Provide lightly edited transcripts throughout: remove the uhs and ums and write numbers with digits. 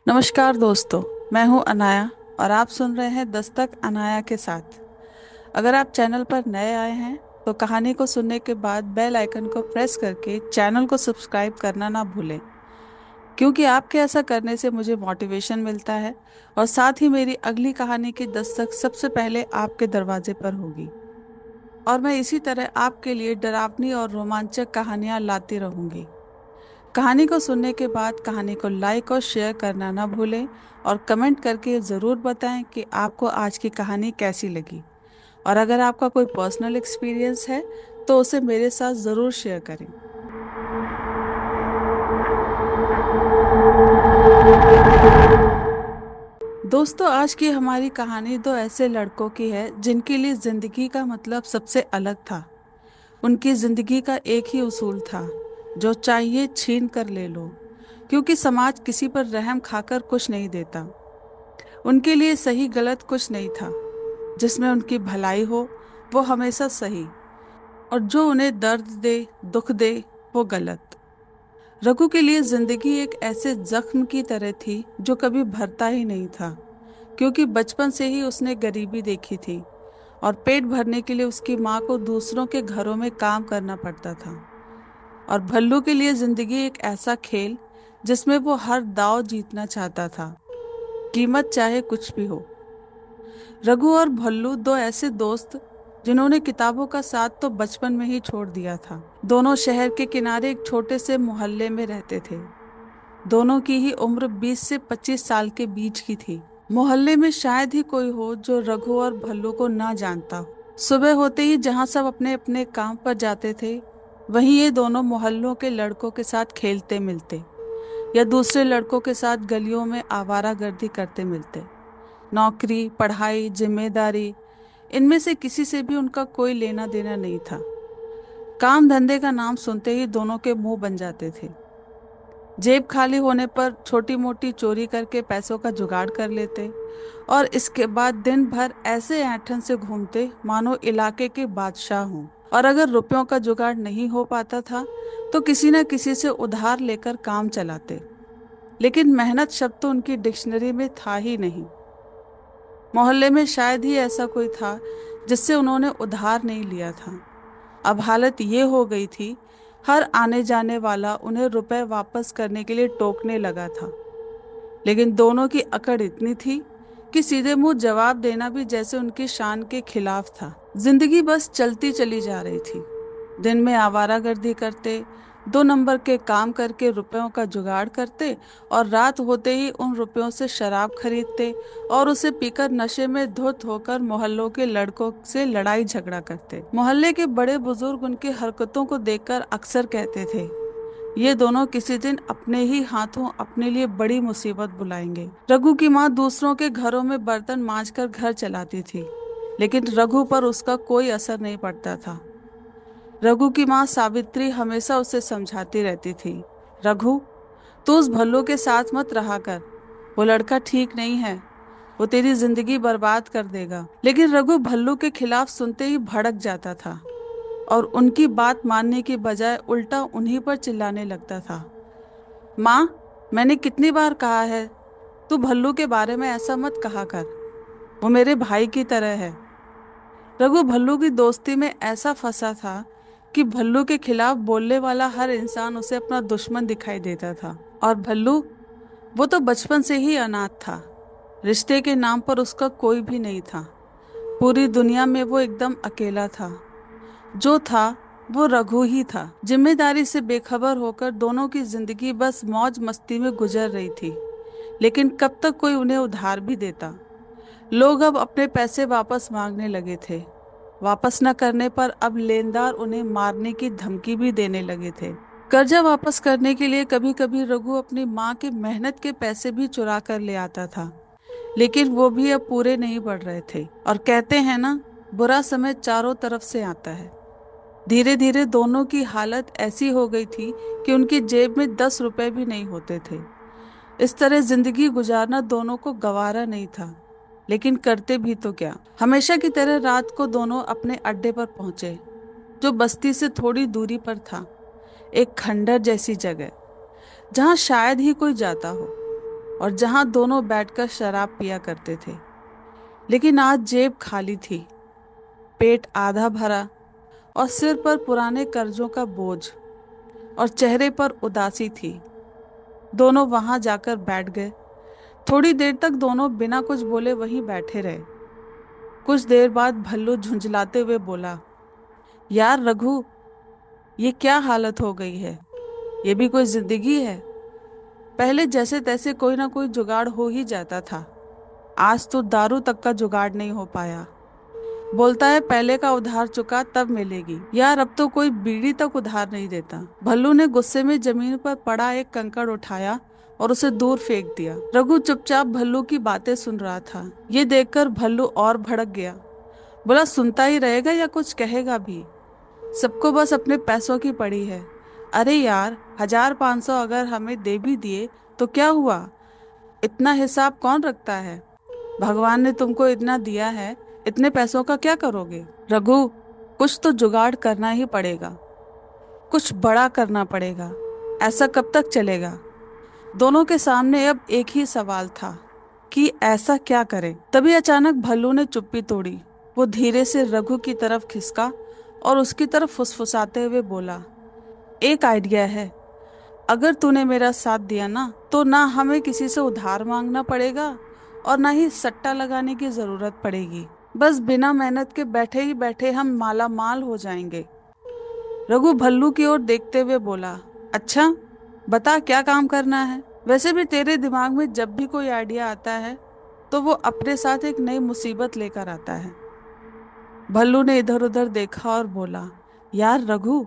नमस्कार दोस्तों। मैं हूं अनाया और आप सुन रहे हैं दस्तक अनाया के साथ। अगर आप चैनल पर नए आए हैं तो कहानी को सुनने के बाद बेल आइकन को प्रेस करके चैनल को सब्सक्राइब करना ना भूलें, क्योंकि आपके ऐसा करने से मुझे मोटिवेशन मिलता है और साथ ही मेरी अगली कहानी की दस्तक सबसे पहले आपके दरवाजे पर होगी। और मैं इसी तरह आपके लिए डरावनी और रोमांचक कहानियां लाती रहूंगी। कहानी को सुनने के बाद कहानी को लाइक और शेयर करना ना भूलें और कमेंट करके ज़रूर बताएं कि आपको आज की कहानी कैसी लगी। और अगर आपका कोई पर्सनल एक्सपीरियंस है तो उसे मेरे साथ ज़रूर शेयर करें। दोस्तों, आज की हमारी कहानी दो ऐसे लड़कों की है जिनके लिए ज़िंदगी का मतलब सबसे अलग था। उनकी ज़िंदगी का एक ही उसूल था, जो चाहिए छीन कर ले लो, क्योंकि समाज किसी पर रहम खाकर कुछ नहीं देता। उनके लिए सही गलत कुछ नहीं था। जिसमें उनकी भलाई हो वो हमेशा सही, और जो उन्हें दर्द दे, दुख दे, वो गलत। रघु के लिए जिंदगी एक ऐसे जख्म की तरह थी जो कभी भरता ही नहीं था, क्योंकि बचपन से ही उसने गरीबी देखी थी और पेट भरने के लिए उसकी माँ को दूसरों के घरों में काम करना पड़ता था। और भल्लू के लिए जिंदगी एक ऐसा खेल जिसमें वो हर दांव जीतना चाहता था, कीमत चाहे कुछ भी हो। रघु और भल्लू दो ऐसे दोस्त जिन्होंने किताबों का साथ तो बचपन में ही छोड़ दिया था। दोनों शहर के किनारे एक छोटे से मोहल्ले में रहते थे। दोनों की ही उम्र 20 से 25 साल के बीच की थी। मोहल्ले में शायद ही कोई हो जो रघु और भल्लू को ना जानता हो। सुबह होते ही जहां सब अपने अपने काम पर जाते थे, वहीं ये दोनों मोहल्लों के लड़कों के साथ खेलते मिलते या दूसरे लड़कों के साथ गलियों में आवारागर्दी करते मिलते। नौकरी, पढ़ाई, जिम्मेदारी, इनमें से किसी से भी उनका कोई लेना देना नहीं था। काम धंधे का नाम सुनते ही दोनों के मुंह बन जाते थे। जेब खाली होने पर छोटी मोटी चोरी करके पैसों का जुगाड़ कर लेते और इसके बाद दिन भर ऐसे ऐंठन से घूमते मानो इलाके के बादशाह हों। और अगर रुपयों का जुगाड़ नहीं हो पाता था तो किसी न किसी से उधार लेकर काम चलाते। लेकिन मेहनत शब्द तो उनकी डिक्शनरी में था ही नहीं। मोहल्ले में शायद ही ऐसा कोई था जिससे उन्होंने उधार नहीं लिया था। अब हालत ये हो गई थी, हर आने जाने वाला उन्हें रुपए वापस करने के लिए टोकने लगा था। लेकिन दोनों की अकड़ इतनी थी कि सीधे मुंह जवाब देना भी जैसे उनकी शान के खिलाफ था। जिंदगी बस चलती चली जा रही थी। दिन में आवारागर्दी करते, 2 नंबर के काम करके रुपयों का जुगाड़ करते और रात होते ही उन रुपयों से शराब खरीदते और उसे पीकर नशे में धुत होकर मोहल्लों के लड़कों से लड़ाई झगड़ा करते। मोहल्ले के बड़े बुजुर्ग उनकी हरकतों को देखकर अक्सर कहते थे, ये दोनों किसी दिन अपने ही हाथों अपने लिए बड़ी मुसीबत बुलाएंगे। रघु की माँ दूसरों के घरों में बर्तन मांजकर घर चलाती थी, लेकिन रघु पर उसका कोई असर नहीं पड़ता था। रघु की माँ सावित्री हमेशा उसे समझाती रहती थी, रघु, तू उस भल्लू के साथ मत रहा कर। वो लड़का ठीक नहीं है, वो तेरी जिंदगी बर्बाद कर देगा। लेकिन रघु भल्लू के खिलाफ सुनते ही भड़क जाता था और उनकी बात मानने की बजाय उल्टा उन्हीं पर चिल्लाने लगता था। माँ, मैंने कितनी बार कहा है, तू भल्लू के बारे में ऐसा मत कहा कर। वो मेरे भाई की तरह है। रघु भल्लू की दोस्ती में ऐसा फंसा था कि भल्लू के खिलाफ बोलने वाला हर इंसान उसे अपना दुश्मन दिखाई देता था। और भल्लू, वो तो बचपन से ही अनाथ था। रिश्ते के नाम पर उसका कोई भी नहीं था। पूरी दुनिया में वो एकदम अकेला था। जो था वो रघु ही था। जिम्मेदारी से बेखबर होकर दोनों की जिंदगी बस मौज मस्ती में गुजर रही थी। लेकिन कब तक कोई उन्हें उधार भी देता। लोग अब अपने पैसे वापस मांगने लगे थे। वापस न करने पर अब लेनदार उन्हें मारने की धमकी भी देने लगे थे। कर्जा वापस करने के लिए कभी कभी रघु अपनी माँ के मेहनत के पैसे भी चुरा कर ले आता था, लेकिन वो भी अब पूरे नहीं पड़ रहे थे। और कहते हैं ना, बुरा समय चारों तरफ से आता है। धीरे धीरे दोनों की हालत ऐसी हो गई थी कि उनकी जेब में 10 रुपए भी नहीं होते थे। इस तरह जिंदगी गुजारना दोनों को गवारा नहीं था, लेकिन करते भी तो क्या। हमेशा की तरह रात को दोनों अपने अड्डे पर पहुंचे, जो बस्ती से थोड़ी दूरी पर था। एक खंडर जैसी जगह, जहां शायद ही कोई जाता हो। और जहां दोनों बैठकर शराब पिया करते थे। लेकिन आज जेब खाली थी, पेट आधा भरा और सिर पर पुराने कर्जों का बोझ और चेहरे पर उदासी थी। दोनों वहां जाकर बैठ गए। थोड़ी देर तक दोनों बिना कुछ बोले वहीं बैठे रहे। कुछ देर बाद भल्लू झुंझलाते हुए बोला, यार रघु, ये क्या हालत हो गई है? ये भी कोई जिंदगी है? पहले जैसे तैसे कोई ना कोई जुगाड़ हो ही जाता था। आज तो दारू तक का जुगाड़ नहीं हो पाया। बोलता है पहले का उधार चुका तब मिलेगी। यार अब तो कोई बीड़ी तक उधार नहीं देता। भल्लू ने गुस्से में जमीन पर पड़ा एक कंकड़ उठाया और उसे दूर फेंक दिया। रघु चुपचाप भल्लू की बातें सुन रहा था। ये देखकर भल्लू और भड़क गया। बोला, सुनता ही रहेगा या कुछ कहेगा भी? सबको बस अपने पैसों की पड़ी है। अरे यार, 1,000-500 अगर हमें दे भी दिए तो क्या हुआ? इतना हिसाब कौन रखता है? भगवान ने तुमको इतना दिया है, इतने पैसों का क्या करोगे? रघु, कुछ तो जुगाड़ करना ही पड़ेगा, कुछ बड़ा करना पड़ेगा। ऐसा कब तक चलेगा? दोनों के सामने अब एक ही सवाल था कि ऐसा क्या करें। तभी अचानक भल्लू ने चुप्पी तोड़ी। वो धीरे से रघु की तरफ खिसका और उसकी तरफ फुसफुसाते हुए बोला, एक आइडिया है। अगर तूने मेरा साथ दिया ना, तो ना हमें किसी से उधार मांगना पड़ेगा और ना ही सट्टा लगाने की जरूरत पड़ेगी। बस बिना मेहनत के बैठे ही बैठे हम माला माल हो जाएंगे। रघु भल्लू की ओर देखते हुए बोला, अच्छा, बता क्या काम करना है? वैसे भी तेरे दिमाग में जब भी कोई आइडिया आता है तो वो अपने साथ एक नई मुसीबत लेकर आता है। भल्लू ने इधर उधर देखा और बोला, यार रघु,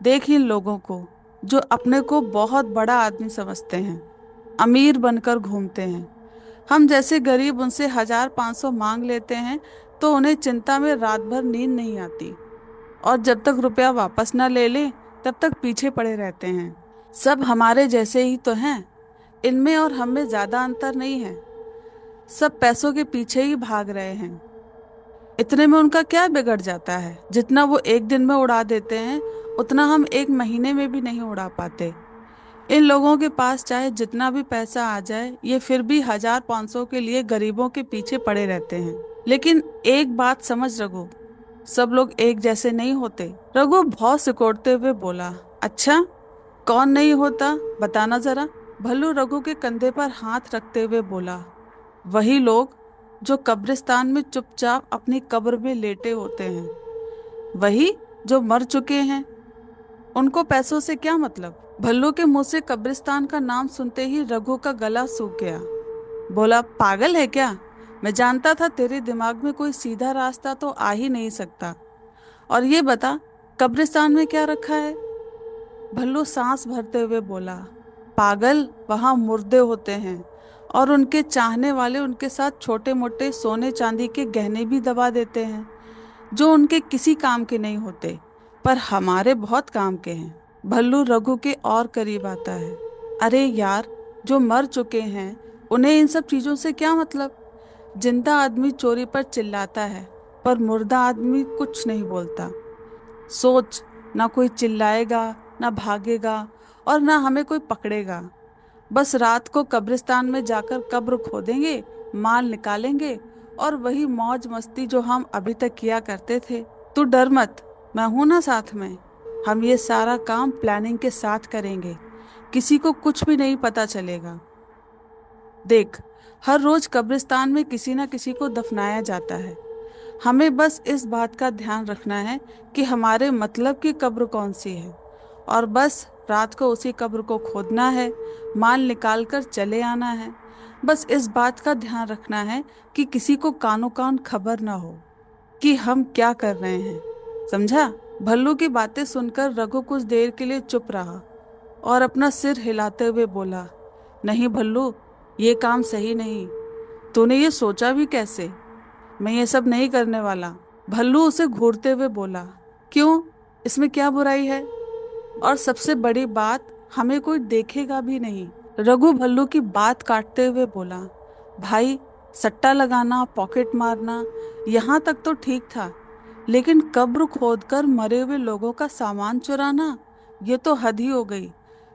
देख इन लोगों को जो अपने को बहुत बड़ा आदमी समझते हैं, अमीर बनकर घूमते हैं। हम जैसे गरीब उनसे 1,000-500 मांग लेते हैं तो उन्हें चिंता में रात भर नींद नहीं आती, और जब तक रुपया वापस ना ले लें तब तक पीछे पड़े रहते हैं। सब हमारे जैसे ही तो हैं, इनमें और हम में ज्यादा अंतर नहीं है। सब पैसों के पीछे ही भाग रहे हैं। इतने में उनका क्या बिगड़ जाता है? जितना वो एक दिन में उड़ा देते हैं उतना हम एक महीने में भी नहीं उड़ा पाते। इन लोगों के पास चाहे जितना भी पैसा आ जाए, ये फिर भी 1,000-500 के लिए गरीबों के पीछे पड़े रहते हैं। लेकिन एक बात समझ रघु, सब लोग एक जैसे नहीं होते। रघु बहुत सिकोड़ते हुए बोला, अच्छा, कौन नहीं होता, बताना जरा। भल्लू रघु के कंधे पर हाथ रखते हुए बोला, वही लोग जो कब्रिस्तान में चुपचाप अपनी कब्र में लेटे होते हैं, वही जो मर चुके हैं। उनको पैसों से क्या मतलब? भल्लू के मुंह से कब्रिस्तान का नाम सुनते ही रघु का गला सूख गया। बोला, पागल है क्या? मैं जानता था तेरे दिमाग में कोई सीधा रास्ता तो आ ही नहीं सकता। और ये बता, कब्रिस्तान में क्या रखा है? भल्लू सांस भरते हुए बोला, पागल, वहां मुर्दे होते हैं और उनके चाहने वाले उनके साथ छोटे मोटे सोने चांदी के गहने भी दबा देते हैं, जो उनके किसी काम के नहीं होते पर हमारे बहुत काम के हैं। भल्लू रघु के और करीब आता है। अरे यार, जो मर चुके हैं उन्हें इन सब चीजों से क्या मतलब? जिंदा आदमी चोरी पर चिल्लाता है पर मुर्दा आदमी कुछ नहीं बोलता। सोच, ना कोई चिल्लाएगा, ना भागेगा और ना हमें कोई पकड़ेगा। बस रात को कब्रिस्तान में जाकर कब्र खोदेंगे, माल निकालेंगे और वही मौज मस्ती जो हम अभी तक किया करते थे। तू डर मत, मैं हूं ना साथ में। हम ये सारा काम प्लानिंग के साथ करेंगे, किसी को कुछ भी नहीं पता चलेगा। देख, हर रोज कब्रिस्तान में किसी ना किसी को दफनाया जाता है। हमें बस इस बात का ध्यान रखना है कि हमारे मतलब की कब्र कौन सी है, और बस रात को उसी कब्र को खोदना है, माल निकाल कर चले आना है। बस इस बात का ध्यान रखना है कि किसी को कानो कान खबर ना हो कि हम क्या कर रहे हैं, समझा? भल्लू की बातें सुनकर रघु कुछ देर के लिए चुप रहा और अपना सिर हिलाते हुए बोला, नहीं भल्लू, ये काम सही नहीं। तूने ये सोचा भी कैसे? मैं ये सब नहीं करने वाला। भल्लू उसे घूरते हुए बोला, क्यों, इसमें क्या बुराई है? और सबसे बड़ी बात, हमें कोई देखेगा भी नहीं। रघु भल्लू की बात काटते हुए बोला, भाई, सट्टा लगाना, पॉकेट मारना, यहाँ तक तो ठीक था, लेकिन कब्र खोदकर मरे हुए लोगों का सामान चुराना, ये तो हद ही हो गई।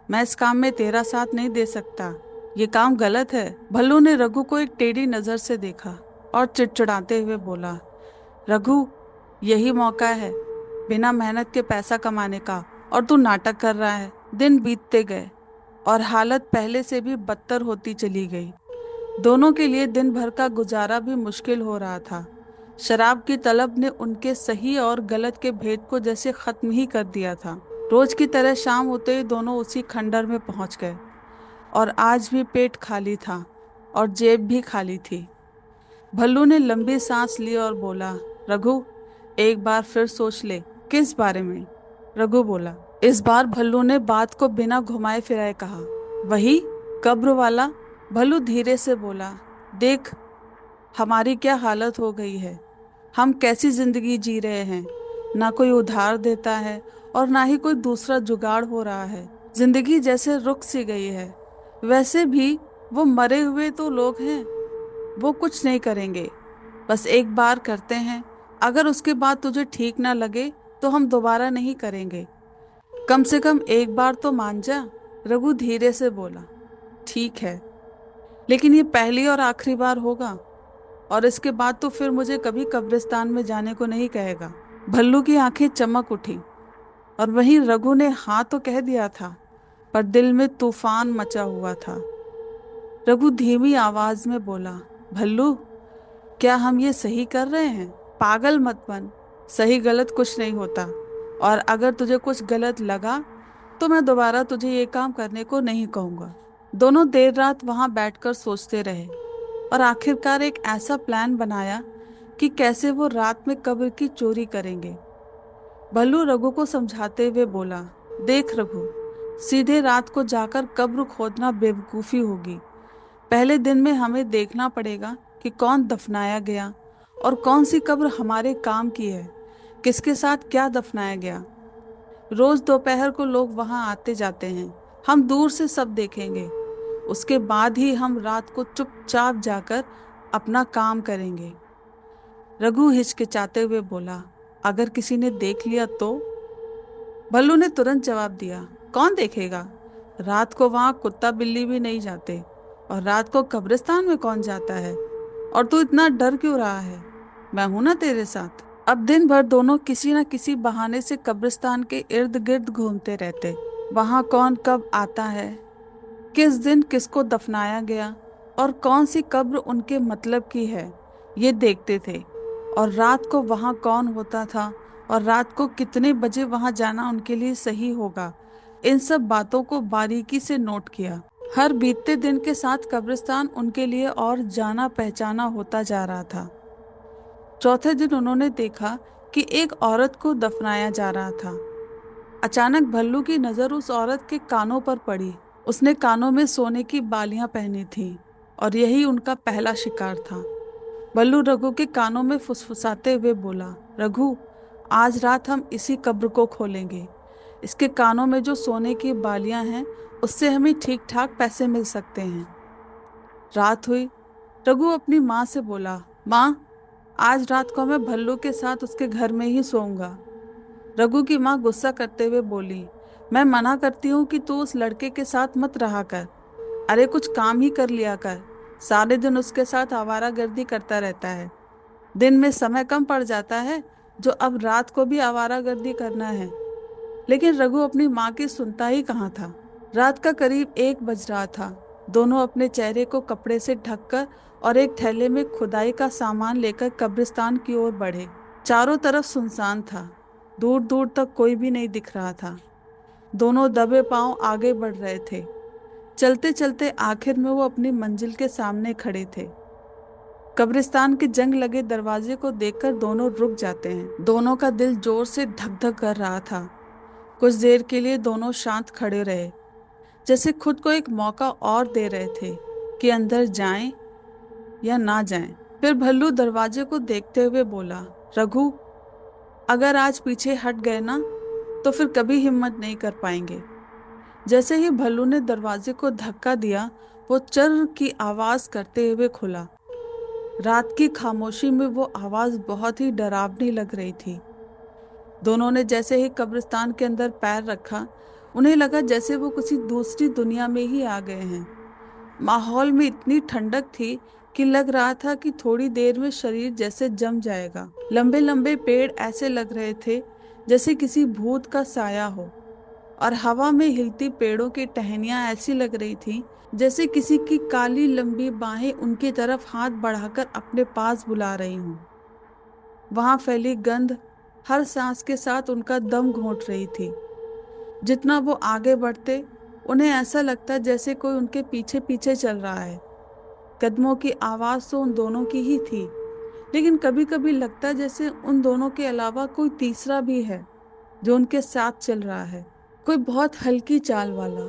मैं इस काम में तेरा साथ नहीं दे सकता। ये काम गलत है। भल्लू ने रघु को एक टेढ़ी नजर से देखा और चिड़चिड़ाते हुए बोला, रघु, यही मौका है बिना मेहनत के पैसा कमाने का, और तू नाटक कर रहा है। दिन बीतते गए और हालत पहले से भी बदतर होती चली गई। दोनों के लिए दिन भर का गुजारा भी मुश्किल हो रहा था। शराब की तलब ने उनके सही और गलत के भेद को जैसे खत्म ही कर दिया था। रोज की तरह शाम होते ही दोनों उसी खंडर में पहुंच गए, और आज भी पेट खाली था और जेब भी खाली थी। भल्लू ने लंबी सांस ली और बोला, रघु, एक बार फिर सोच ले। किस बारे में? रघु बोला। इस बार भल्लू ने बात को बिना घुमाए फिराए कहा, वही कब्र वाला। भल्लू धीरे से बोला, देख हमारी क्या हालत हो गई है। हम कैसी जिंदगी जी रहे हैं। ना कोई उधार देता है और ना ही कोई दूसरा जुगाड़ हो रहा है। जिंदगी जैसे रुक सी गई है। वैसे भी वो मरे हुए तो लोग हैं, वो कुछ नहीं करेंगे। बस एक बार करते हैं, अगर उसके बाद तुझे ठीक ना लगे तो हम दोबारा नहीं करेंगे। कम से कम एक बार तो मान जा। रघु धीरे से बोला, ठीक है, लेकिन ये पहली और आखिरी बार होगा, और इसके बाद तो फिर मुझे कभी कब्रिस्तान में जाने को नहीं कहेगा। भल्लू की आंखें चमक उठी, और वहीं रघु ने हाँ तो कह दिया था, पर दिल में तूफान मचा हुआ था। रघु धीमी आवाज में बोला, भल्लू, क्या हम ये सही कर रहे हैं? पागल मत बन। सही गलत कुछ नहीं होता, और अगर तुझे कुछ गलत लगा तो मैं दोबारा तुझे ये काम करने को नहीं कहूंगा। दोनों देर रात वहां बैठकर सोचते रहे, और आखिरकार एक ऐसा प्लान बनाया कि कैसे वो रात में कब्र की चोरी करेंगे। भल्लू रघु को समझाते हुए बोला, देख रघु, सीधे रात को जाकर कब्र खोदना बेवकूफ़ी होगी। पहले दिन में हमें देखना पड़ेगा कि कौन दफनाया गया और कौन सी कब्र हमारे काम की है, किसके साथ क्या दफनाया गया। रोज दोपहर को लोग वहां आते जाते हैं, हम दूर से सब देखेंगे। उसके बाद ही हम रात को चुपचाप जाकर अपना काम करेंगे। रघु हिचकिचाते हुए बोला, अगर किसी ने देख लिया तो? भल्लू ने तुरंत जवाब दिया, कौन देखेगा? रात को वहां कुत्ता बिल्ली भी नहीं जाते, और रात को कब्रिस्तान में कौन जाता है? और तू इतना डर क्यों रहा है? मैं हूं ना तेरे साथ। अब दिन भर दोनों किसी न किसी बहाने से कब्रिस्तान के इर्द गिर्द घूमते रहते। वहां कौन कब आता है, किस दिन किसको दफनाया गया, और कौन सी कब्र उनके मतलब की है, ये देखते थे। और रात को वहां कौन होता था, और रात को कितने बजे वहां जाना उनके लिए सही होगा, इन सब बातों को बारीकी से नोट किया। हर बीतते दिन के साथ कब्रिस्तान उनके लिए और जाना पहचाना होता जा रहा था। चौथे दिन उन्होंने देखा कि एक औरत को दफनाया जा रहा था। अचानक भल्लू की नजर उस औरत के कानों पर पड़ी। उसने कानों में सोने की बालियां पहनी थीं, और यही उनका पहला शिकार था। भल्लू रघु के कानों में फुसफुसाते हुए बोला, रघु, आज रात हम इसी कब्र को खोलेंगे। इसके कानों में जो सोने की बालियां हैं, उससे हमें ठीक ठाक पैसे मिल सकते हैं। रात हुई। रघु अपनी माँ से बोला, माँ, आज रात को मैं भल्लू के साथ उसके घर में ही सोऊंगा। रघु की माँ गुस्सा करते हुए बोली, मैं मना करती हूँ कि तू उस लड़के के साथ मत रहा कर। अरे कुछ काम ही कर लिया कर। सारे दिन उसके साथ आवारागर्दी करता रहता है। दिन में समय कम पड़ जाता है, जो अब रात को भी आवारागर्दी करना है। लेकिन रघु अपनी माँ की सुनता ही कहाँ था। रात का करीब 1 बज रहा था। दोनों अपने चेहरे को कपड़े से ढककर और एक थैले में खुदाई का सामान लेकर कब्रिस्तान की ओर बढ़े। चारों तरफ सुनसान था, दूर दूर तक कोई भी नहीं दिख रहा था। दोनों दबे पांव आगे बढ़ रहे थे। चलते चलते आखिर में वो अपनी मंजिल के सामने खड़े थे। कब्रिस्तान के जंग लगे दरवाजे को देखकर दोनों रुक जाते हैं। दोनों का दिल जोर से धक धक कर रहा था। कुछ देर के लिए दोनों शांत खड़े रहे, जैसे खुद को एक मौका और दे रहे थे कि अंदर जाएं या ना जाएं। फिर भल्लू दरवाजे को देखते हुए बोला, रघु, अगर आज पीछे हट गए ना तो फिर कभी हिम्मत नहीं कर पाएंगे। जैसे ही भल्लू ने दरवाजे को धक्का दिया, वो चर्र की आवाज करते हुए खुला। रात की खामोशी में वो आवाज बहुत ही डरावनी लग रही थी। दोनों ने जैसे ही कब्रिस्तान के अंदर पैर रखा, उन्हें लगा जैसे वो किसी दूसरी दुनिया में ही आ गए हैं। माहौल में इतनी ठंडक थी कि लग रहा था कि थोड़ी देर में शरीर जैसे जम जाएगा। लंबे लंबे पेड़ ऐसे लग रहे थे जैसे किसी भूत का साया हो, और हवा में हिलती पेड़ों की टहनियां ऐसी लग रही थी जैसे किसी की काली लंबी बाहें उनकी तरफ हाथ बढ़ाकर अपने पास बुला रही हों। वहां फैली गंध हर सांस के साथ उनका दम घोंट रही थी। जितना वो आगे बढ़ते, उन्हें ऐसा लगता जैसे कोई उनके पीछे पीछे चल रहा है। कदमों की आवाज तो उन दोनों की ही थी, लेकिन कभी कभी लगता जैसे उन दोनों के अलावा कोई तीसरा भी है जो उनके साथ चल रहा है। कोई बहुत हल्की चाल वाला,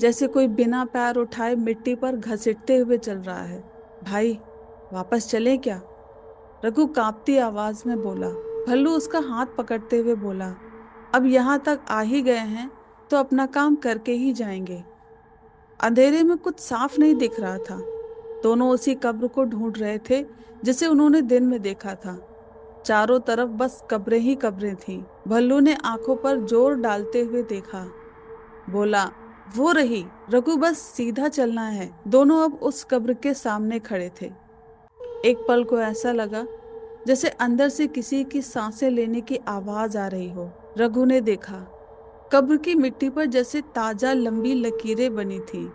जैसे कोई बिना पैर उठाए मिट्टी पर घसीटते हुए चल रहा है। भाई, वापस चले क्या? रघु कांपती आवाज में बोला। भल्लू उसका हाथ पकड़ते हुए बोला, अब यहाँ तक आ ही गए हैं तो अपना काम करके ही जाएंगे। अंधेरे में कुछ साफ नहीं दिख रहा था। दोनों उसी कब्र को ढूंढ रहे थे जिसे उन्होंने दिन में देखा था। चारों तरफ बस कब्रें ही कब्रें थीं। भल्लू ने आंखों पर जोर डालते हुए देखा, बोला, वो रही। रघु, बस सीधा चलना है। दोनों अब उस कब्र के सामने खड़े थे। एक पल को ऐसा लगा जैसे अंदर से किसी की सांसें लेने की आवाज आ रही हो। रघु ने देखा, कब्र की मिट्टी पर जैसे ताजा लंबी लकीरें बनी थी।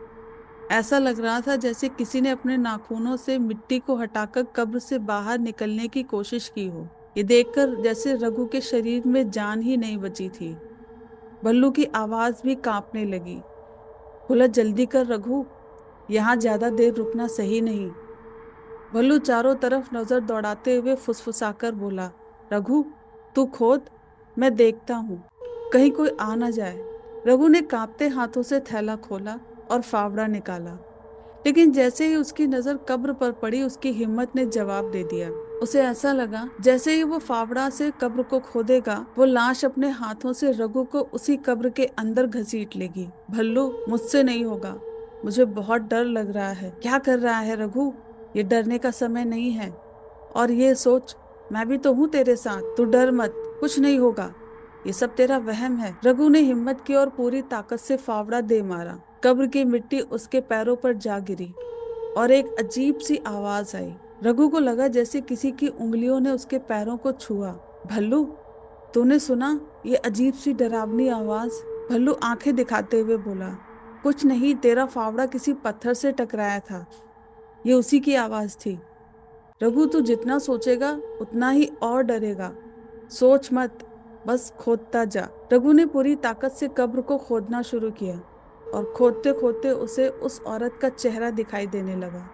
ऐसा लग रहा था जैसे किसी ने अपने नाखूनों से मिट्टी को हटाकर कब्र से बाहर निकलने की कोशिश की हो। ये देखकर जैसे रघु के शरीर में जान ही नहीं बची थी। भल्लू की आवाज भी कांपने लगी। बोला, जल्दी कर रघु, यहाँ ज्यादा देर रुकना सही नहीं। भल्लू चारों तरफ नजर दौड़ाते हुए फुसफुसाकर बोला, रघु, तू खोद, मैं देखता हूँ, कहीं कोई आ ना जाए। रघु ने कांपते हाथों से थैला खोला और फावड़ा निकाला, लेकिन जैसे ही उसकी नजर कब्र पर पड़ी, उसकी हिम्मत ने जवाब दे दिया। उसे ऐसा लगा जैसे ही वो फावड़ा से कब्र को खोदेगा, वो लाश अपने हाथों से रघु को उसी कब्र के अंदर घसीट लेगी। भल्लू, मुझसे नहीं होगा, मुझे बहुत डर लग रहा है। क्या कर रहा है रघु? ये डरने का समय नहीं है। और ये सोच, मैं भी तो हूं तेरे साथ। तू डर मत, कुछ नहीं होगा, ये सब तेरा वहम है। रघु ने हिम्मत की और पूरी ताकत से फावड़ा दे मारा। कब्र की मिट्टी उसके पैरों पर जा गिरी और एक अजीब सी आवाज आई। रघु को लगा जैसे किसी की उंगलियों ने उसके पैरों को छुआ। भल्लू, तूने सुना ये अजीब सी डरावनी आवाज? भल्लू आंखें दिखाते हुए बोला, कुछ नहीं, तेरा फावड़ा किसी पत्थर से टकराया था, ये उसी की आवाज थी। रघु, तू जितना सोचेगा उतना ही और डरेगा। सोच मत, बस खोदता जा। रघु ने पूरी ताकत से कब्र को खोदना शुरू किया और खोदते खोदते उसे उस औरत का चेहरा दिखाई देने लगा।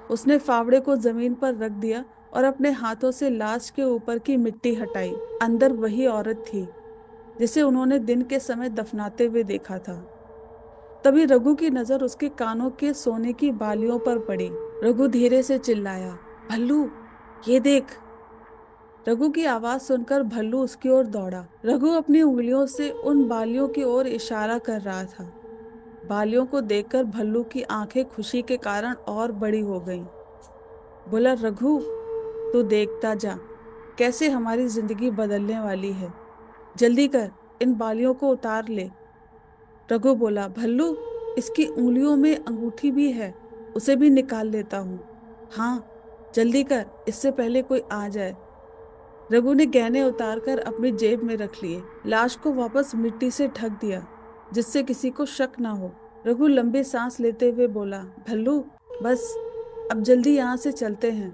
उसने फावड़े को जमीन पर रख दिया और अपने हाथों से लाश के ऊपर की मिट्टी हटाई। अंदर वही औरत थी जिसे उन्होंने दिन के समय दफनाते हुए देखा था। तभी रघु की नजर उसके कानों के सोने की बालियों पर पड़ी। रघु धीरे से चिल्लाया, भल्लू, ये देख। रघु की आवाज सुनकर भल्लू उसकी ओर दौड़ा। रघु अपनी उंगलियों से उन बालियों की ओर इशारा कर रहा था। बालियों को देखकर भल्लू की आंखें खुशी के कारण और बड़ी हो गईं। बोला, रघु, तू देखता जा कैसे हमारी जिंदगी बदलने वाली है। जल्दी कर, इन बालियों को उतार ले। रघु बोला, भल्लू, इसकी उंगलियों में अंगूठी भी है, उसे भी निकाल लेता हूँ। हाँ, जल्दी कर, इससे पहले कोई आ जाए। रघु ने गहने उतारकर अपनी जेब में रख लिए। लाश को वापस मिट्टी से ढक दिया जिससे किसी को शक ना हो। रघु लंबी सांस लेते हुए बोला, भल्लू, बस अब जल्दी यहाँ से चलते हैं।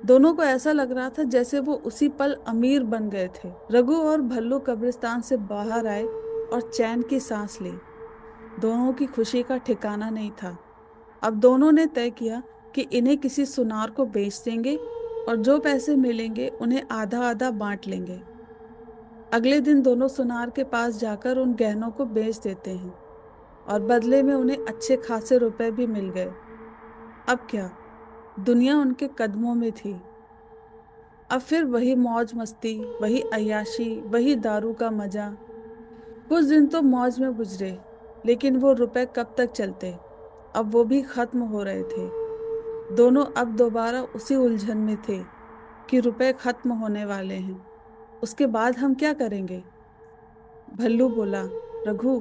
दोनों को ऐसा लग रहा था जैसे वो उसी पल अमीर बन गए थे। रघु और भल्लू कब्रिस्तान से बाहर आए और चैन की सांस ली। दोनों की खुशी का ठिकाना नहीं था। अब दोनों ने तय किया कि इन्हें किसी सुनार को बेच देंगे और जो पैसे मिलेंगे उन्हें आधा आधा बांट लेंगे। अगले दिन दोनों सुनार के पास जाकर उन गहनों को बेच देते हैं और बदले में उन्हें अच्छे खासे रुपए भी मिल गए। अब क्या, दुनिया उनके कदमों में थी। अब फिर वही मौज मस्ती, वही अय्याशी, वही दारू का मजा। कुछ दिन तो मौज में गुजरे, लेकिन वो रुपए कब तक चलते? अब वो भी खत्म हो रहे थे। दोनों अब दोबारा उसी उलझन में थे कि रुपए खत्म होने वाले हैं, उसके बाद हम क्या करेंगे? भल्लू बोला, रघु,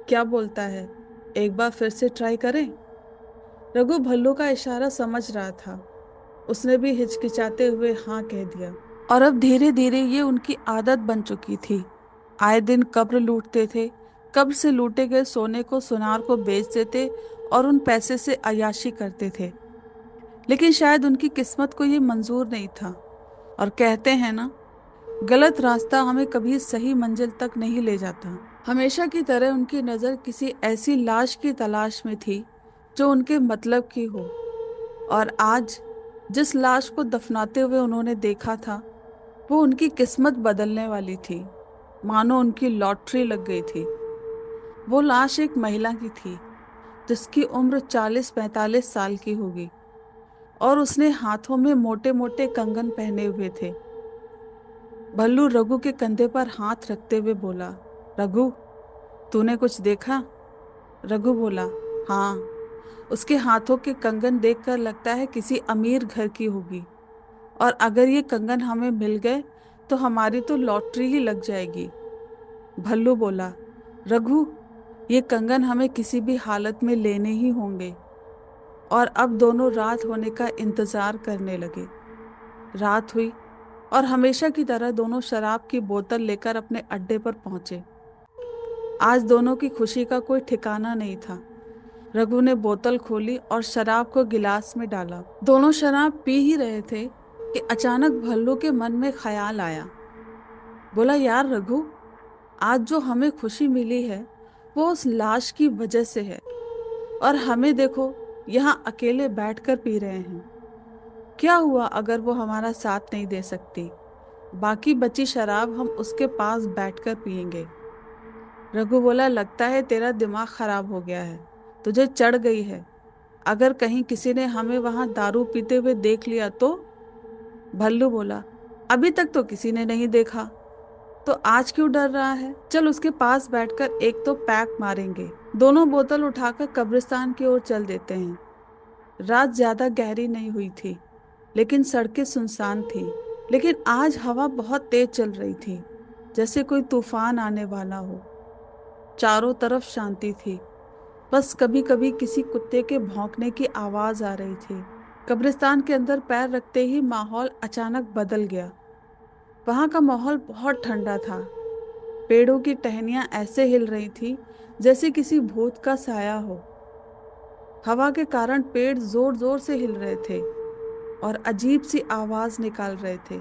क्या बोलता है, एक बार फिर से ट्राई करें? रघु भल्लू का इशारा समझ रहा था। उसने भी हिचकिचाते हुए हाँ कह दिया। और अब धीरे धीरे ये उनकी आदत बन चुकी थी। आए दिन कब्र लूटते थे। कब्र से लूटे गए सोने को सुनार को बेच देते और उन पैसे से अय्याशी करते थे। लेकिन शायद उनकी किस्मत को ये मंजूर नहीं था। और कहते हैं ना, गलत रास्ता हमें कभी सही मंजिल तक नहीं ले जाता। हमेशा की तरह उनकी नजर किसी ऐसी लाश की तलाश में थी जो उनके मतलब की हो। और आज जिस लाश को दफनाते हुए उन्होंने देखा था, वो उनकी किस्मत बदलने वाली थी। मानो उनकी लॉटरी लग गई थी। वो लाश एक महिला की थी जिसकी उम्र 40-45 साल की होगी। और उसने हाथों में मोटे मोटे कंगन पहने हुए थे। भल्लू रघु के कंधे पर हाथ रखते हुए बोला, रघु, तूने कुछ देखा? रघु बोला, हाँ। उसके हाथों के कंगन देखकर लगता है किसी अमीर घर की होगी। और अगर ये कंगन हमें मिल गए तो हमारी तो लॉटरी ही लग जाएगी। भल्लू बोला, रघु, ये कंगन हमें किसी भी हालत में लेने ही होंगे। और अब दोनों रात होने का इंतजार करने लगे। रात हुई और हमेशा की तरह दोनों शराब की बोतल लेकर अपने अड्डे पर पहुंचे। आज दोनों की खुशी का कोई ठिकाना नहीं था। रघु ने बोतल खोली और शराब को गिलास में डाला। दोनों शराब पी ही रहे थे कि अचानक भल्लू के मन में ख्याल आया। बोला, यार रघु, आज जो हमें खुशी मिली है वो उस लाश की वजह से है। और हमें देखो, यहाँ अकेले बैठकर पी रहे हैं। क्या हुआ अगर वो हमारा साथ नहीं दे सकती? बाकी बची शराब हम उसके पास बैठकर पियेंगे। रघु बोला, लगता है तेरा दिमाग खराब हो गया है, तुझे चढ़ गई है। अगर कहीं किसी ने हमें वहां दारू पीते हुए देख लिया तो? भल्लू बोला, अभी तक तो किसी ने नहीं देखा, तो आज क्यों डर रहा है? चल उसके पास बैठकर एक तो पैक मारेंगे। दोनों बोतल उठाकर कब्रिस्तान की ओर चल देते हैं। रात ज्यादा गहरी नहीं हुई थी, लेकिन सड़कें सुनसान थी। लेकिन आज हवा बहुत तेज चल रही थी, जैसे कोई तूफान आने वाला हो। चारों तरफ शांति थी। बस कभी कभी किसी कुत्ते के भौंकने की आवाज आ रही थी। कब्रिस्तान के अंदर पैर रखते ही माहौल अचानक बदल गया। वहां का माहौल बहुत ठंडा था। पेड़ों की टहनियां ऐसे हिल रही थी जैसे किसी भूत का साया हो। हवा के कारण पेड़ जोर जोर से हिल रहे थे और अजीब सी आवाज निकाल रहे थे।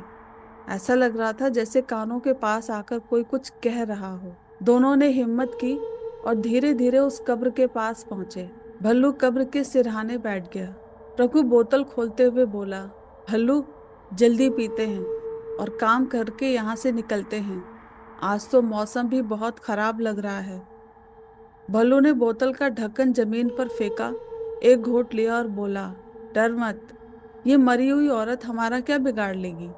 ऐसा लग रहा था जैसे कानों के पास आकर कोई कुछ कह रहा हो। दोनों ने हिम्मत की और धीरे धीरे उस कब्र के पास पहुंचे। भल्लू कब्र के सिरहाने बैठ गया। रघु बोतल खोलते हुए बोला, भल्लू, जल्दी पीते हैं और काम करके यहाँ से निकलते हैं। आज तो मौसम भी बहुत खराब लग रहा है। भल्लू ने बोतल का ढक्कन जमीन पर फेंका, एक घूंट लिया और बोला, डर मत, ये मरी हुई औरत हमारा क्या बिगाड़ लेगी।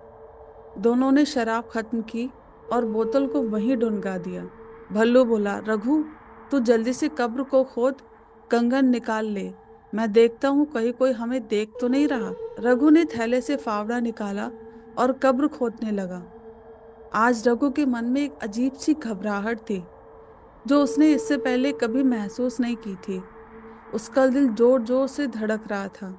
दोनों ने शराब खत्म की और बोतल को वहीं ढुनगा दिया। भल्लू बोला, रघु, तू जल्दी से कब्र को खोद, कंगन निकाल ले। मैं देखता हूँ कहीं कोई हमें देख तो नहीं रहा। रघु ने थैले से फावड़ा निकाला और कब्र खोदने लगा। आज रघु के मन में एक अजीब सी घबराहट थी जो उसने इससे पहले कभी महसूस नहीं की थी। उसका दिल जोर जोर से धड़क रहा था।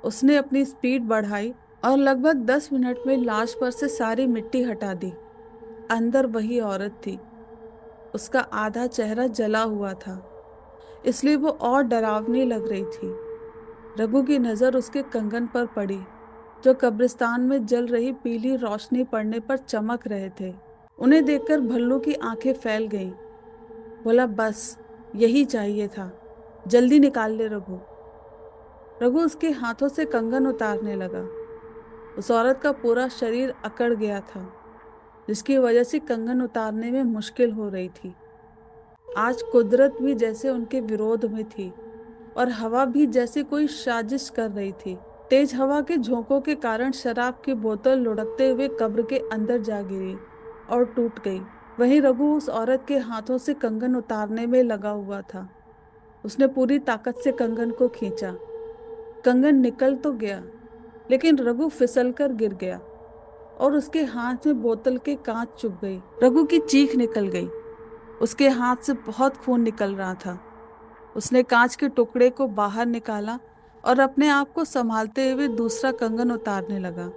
उसने अपनी स्पीड बढ़ाई और लगभग 10 मिनट में लाश पर से सारी मिट्टी हटा दी। अंदर वही औरत थी। उसका आधा चेहरा जला हुआ था, इसलिए वो और डरावनी लग रही थी। रघु की नजर उसके कंगन पर पड़ी, जो कब्रिस्तान में जल रही पीली रोशनी पड़ने पर चमक रहे थे। उन्हें देखकर भल्लू की आंखें फैल गईं। बोला, बस यही चाहिए था, जल्दी निकाल ले रघु। रघु उसके हाथों से कंगन उतारने लगा। उस औरत का पूरा शरीर अकड़ गया था, जिसकी वजह से कंगन उतारने में मुश्किल हो रही थी। आज कुदरत भी जैसे उनके विरोध में थी और हवा भी जैसे कोई साजिश कर रही थी। तेज हवा के झोंकों के कारण शराब की बोतल लुढ़कते हुए कब्र के अंदर जा गिरी और टूट गई। वहीं रघु उस औरत के हाथों से कंगन उतारने में लगा हुआ था। उसने पूरी ताकत से कंगन को खींचा। कंगन निकल तो गया, लेकिन रघु फिसल कर गिर गया और उसके हाथ में बोतल के कांच चुभ गई। रघु की चीख निकल गई। उसके हाथ से बहुत खून निकल रहा था। उसने कांच के टुकड़े को बाहर निकाला और अपने आप को संभालते हुए दूसरा कंगन उतारने लगा।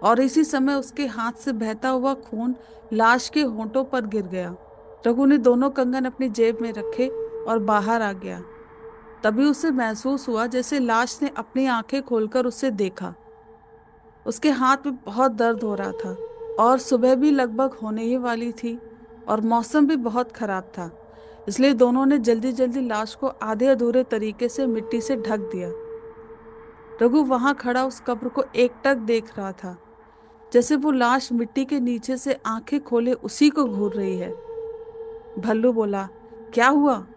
और इसी समय उसके हाथ से बहता हुआ खून लाश के होंठों पर गिर गया। रघु ने दोनों कंगन अपनी जेब में रखे और बाहर आ गया। तभी उसे महसूस हुआ जैसे लाश ने अपनी आंखें खोलकर उसे देखा। उसके हाथ में बहुत दर्द हो रहा था और सुबह भी लगभग होने ही वाली थी और मौसम भी बहुत खराब था। इसलिए दोनों ने जल्दी जल्दी लाश को आधे अधूरे तरीके से मिट्टी से ढक दिया। रघु वहां खड़ा उस कब्र को एकटक देख रहा था, जैसे वो लाश मिट्टी के नीचे से आंखें खोले उसी को घूर रही है। भल्लू बोला, क्या हुआ?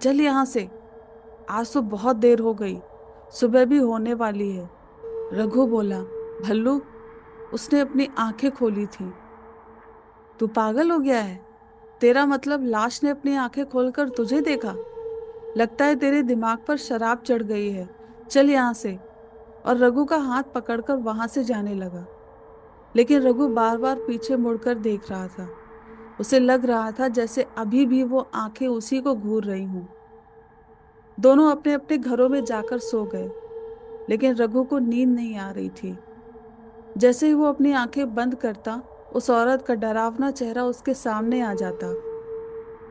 चल यहां से, आज तो बहुत देर हो गई, सुबह भी होने वाली है। रघु बोला, भल्लू, उसने अपनी आंखें खोली थी। तू पागल हो गया है? तेरा मतलब लाश ने अपनी आंखें खोलकर तुझे देखा? लगता है तेरे दिमाग पर शराब चढ़ गई है। चल यहाँ से। और रघु का हाथ पकड़कर वहां से जाने लगा। लेकिन रघु बार बार पीछे मुड़कर देख रहा था। उसे लग रहा था जैसे अभी भी वो आंखें उसी को घूर रही हूं। दोनों अपने अपने घरों में जाकर सो गए। लेकिन रघु को नींद नहीं आ रही थी। जैसे ही वो अपनी आंखें बंद करता, उस औरत का डरावना चेहरा उसके सामने आ जाता